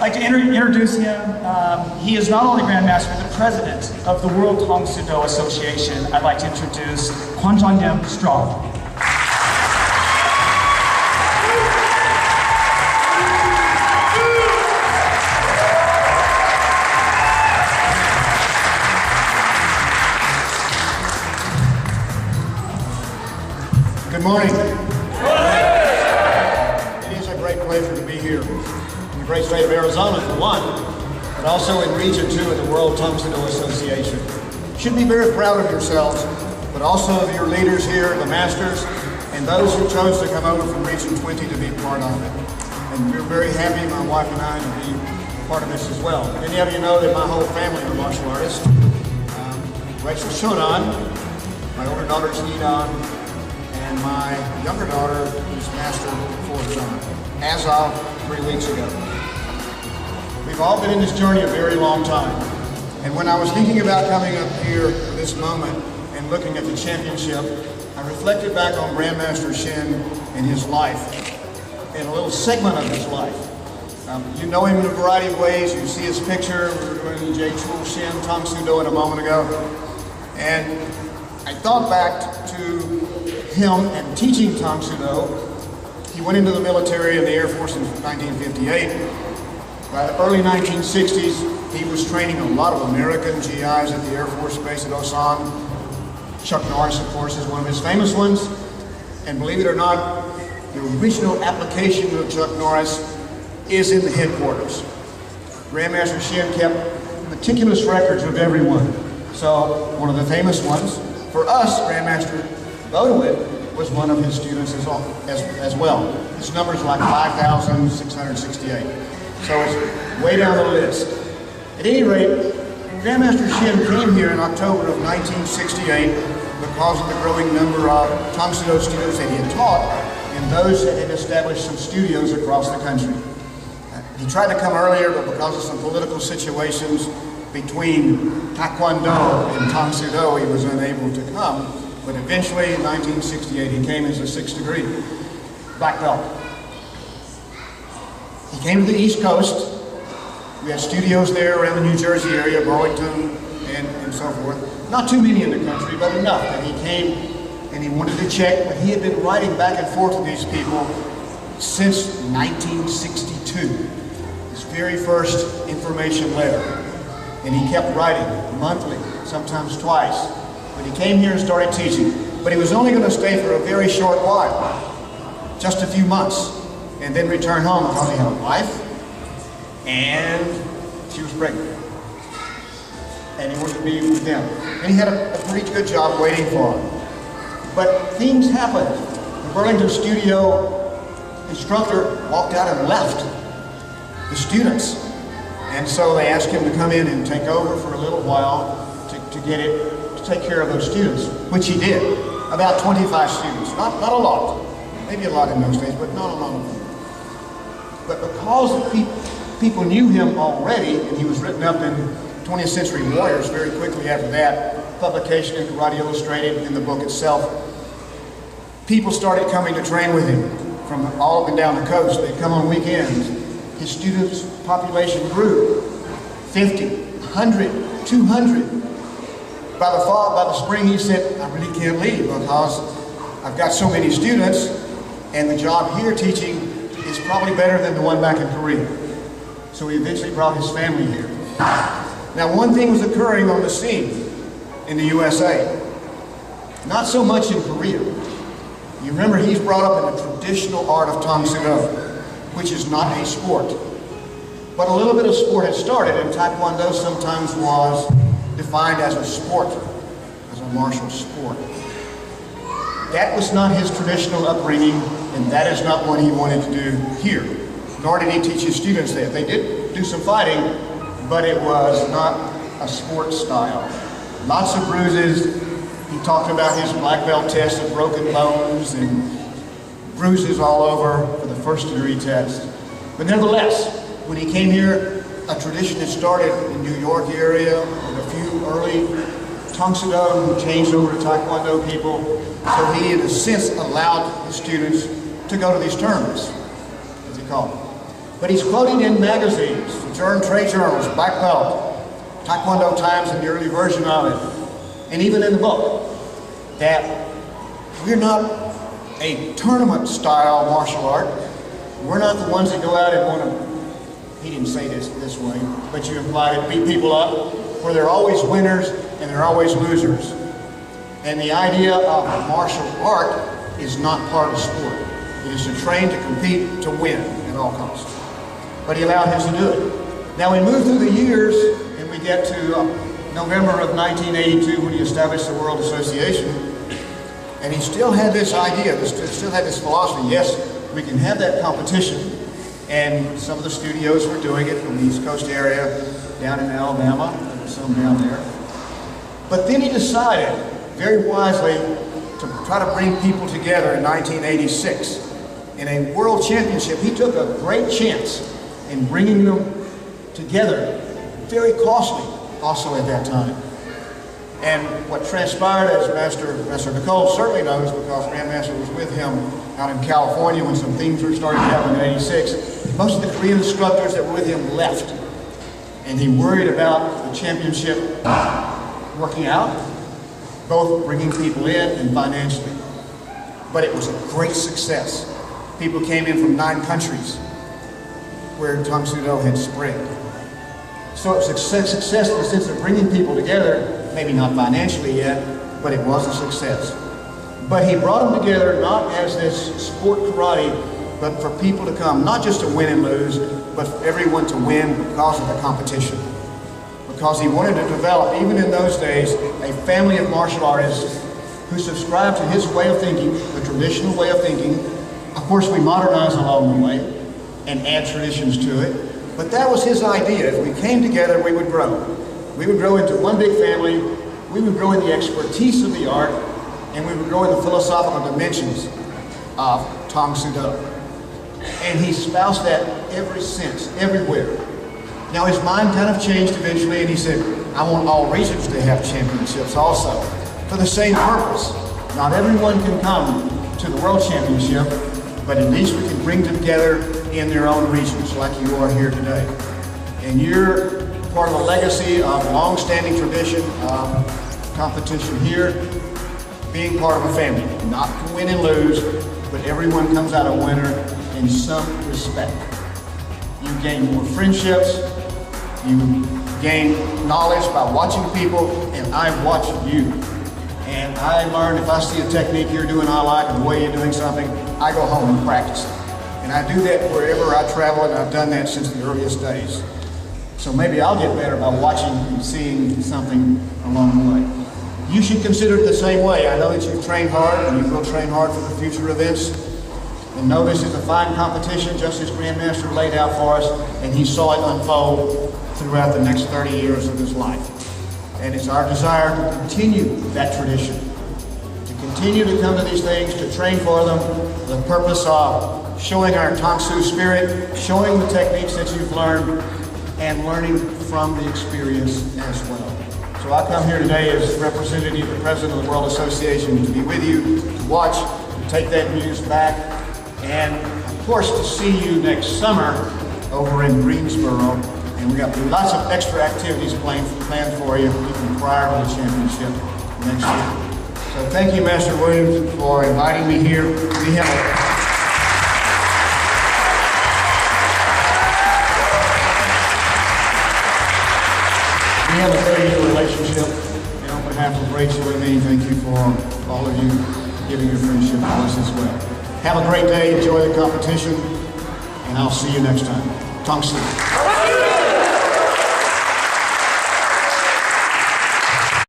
I'd like to introduce him. He is not only Grandmaster, but the president of the World Tong Soo Do Association. I'd like to introduce Kwon Strong. Good morning. It is a great pleasure to be here in the great state of Arizona for one, but also in Region 2 of the World Tong Soo Do Association. You should be very proud of yourselves, but also of your leaders here, the masters, and those who chose to come over from Region 20 to be part of it. And we're very happy, my wife and I, to be part of this as well. Many of you know that my whole family are martial artists. Rachel Shonan, my older daughter is Nidan, and my younger daughter is Master 4 John, as of 3 weeks ago. We've all been in this journey a very long time. And when I was thinking about coming up here for this moment and looking at the championship, I reflected back on Grandmaster Shin and his life, and a little segment of his life. You know him in a variety of ways. You see his picture. We were doing Jay Chul Shin Tong Soo Do a moment ago. And I thought back to him and teaching Tong Soo Do. He went into the military in the Air Force in 1958. By the early 1960s, he was training a lot of American GIs at the Air Force Base at Osan. Chuck Norris, of course, is one of his famous ones. And believe it or not, the original application of Chuck Norris is in the headquarters. Grandmaster Shin kept meticulous records of everyone. So one of the famous ones, for us, Grandmaster Bodewit was one of his students as well. His number's like 5,668. So it's way down the list. At any rate, Grandmaster Shin came here in October of 1968 because of the growing number of Tong Soo Do students that he had taught and those that had established some studios across the country. He tried to come earlier, but because of some political situations between Taekwondo and Tong Soo Do, he was unable to come. But eventually, in 1968, he came as a 6th degree black belt. He came to the East Coast. We had studios there around the New Jersey area, Burlington, and so forth. Not too many in the country, but enough that he came and he wanted to check. But he had been writing back and forth to these people since 1962. His very first information letter. And he kept writing monthly, sometimes twice. But he came here and started teaching. But he was only going to stay for a very short while, just a few months, and then return home because he had a wife, and she was pregnant. And he wanted to be with them. And he had a pretty good job waiting for him. But things happened. The Burlington studio instructor walked out and left the students. And so they asked him to come in and take over for a little while to take care of those students, which he did. About 25 students, not a lot. Maybe a lot in those days, but not a lot of them. But because people knew him already, and he was written up in 20th Century Warriors very quickly after that, publication in Karate Illustrated, in the book itself, people started coming to train with him from all up and down the coast. They'd come on weekends. His students' population grew. 50, 100, 200. By the fall, by the spring, he said, I really can't leave because I've got so many students, and the job here teaching is probably better than the one back in Korea. So he eventually brought his family here. Now, one thing was occurring on the scene in the USA. Not so much in Korea. You remember, he's brought up in the traditional art of Tong Soo Do, which is not a sport. But a little bit of sport had started, and Taekwondo sometimes was defined as a sport, as a martial sport. That was not his traditional upbringing, and that is not what he wanted to do here. Nor did he teach his students that. They did do some fighting, but it was not a sport style. Lots of bruises. He talked about his black belt test of broken bones and bruises all over for the 1st degree test. But nevertheless, when he came here, a tradition had started in New York area with a few early Tong Soo Do who changed over to Taekwondo people. So he, in a sense, allowed his students to go to these tournaments, as he called them. But he's quoting in magazines, trade journals, Black Belt, Taekwondo Times in the early version of it, and even in the book, that we're not a tournament-style martial art. We're not the ones that go out and want to, he didn't say this way, but you implied it, beat people up, where there are always winners and there are always losers. And the idea of martial art is not part of sport. It is to train, to compete, to win at all costs. But he allowed him to do it. Now we move through the years and we get to November of 1982 when he established the World Association. And he still had this idea, still had this philosophy. Yes, we can have that competition. And some of the studios were doing it from the East Coast area, down in Alabama, there were some down there. But then he decided, very wisely, to try to bring people together in 1986. In a world championship, he took a great chance in bringing them together, very costly also at that time. And what transpired, as Master Nicole certainly knows, because Grandmaster was with him out in California when some things were starting to happen in '86, most of the Korean instructors that were with him left. And he worried about the championship working out, both bringing people in and financially. But it was a great success. People came in from 9 countries where Tang Soo Do had spread. So it was a success in the sense of bringing people together, maybe not financially yet, but it was a success. But he brought them together not as this sport karate, but for people to come, not just to win and lose, but for everyone to win because of the competition. Because he wanted to develop, even in those days, a family of martial artists who subscribed to his way of thinking, the traditional way of thinking. Of course, we modernize along the way and add traditions to it. But that was his idea. As we came together, we would grow. We would grow into one big family. We would grow in the expertise of the art, and we would grow in the philosophical dimensions of Tang Soo Do. And he espoused that ever since, everywhere. Now his mind kind of changed eventually, and he said, I want all regions to have championships also, for the same purpose. Not everyone can come to the World Championship, but at least we can bring them together in their own regions, like you are here today. And you're part of a legacy of long-standing tradition of competition here, being part of a family. Not to win and lose, but everyone comes out a winner in some respect. You gain more friendships, you gain knowledge by watching people, and I watch you. And I learned if I see a technique you're doing I like, and the way you're doing something, I go home and practice it. And I do that wherever I travel, and I've done that since the earliest days. So maybe I'll get better by watching and seeing something along the way. You should consider it the same way. I know that you've trained hard, and you will train hard for the future events. And know this is a fine competition, just as Grandmaster laid out for us, and he saw it unfold throughout the next 30 years of his life. And it's our desire to continue that tradition, to continue to come to these things, to train for them, for the purpose of showing our Tang Soo spirit, showing the techniques that you've learned, and learning from the experience as well. So I come here today as representative, the president of the World Association, to be with you, to watch, to take that news back, and of course to see you next summer over in Greensboro. And we got lots of extra activities planned for you even prior to the championship next year. So thank you, Master Williams, for inviting me here. We have a very good relationship. And on behalf of Rachel and me, thank you for all of you giving your friendship to us as well. Have a great day, enjoy the competition, and I'll see you next time. Tang Soo.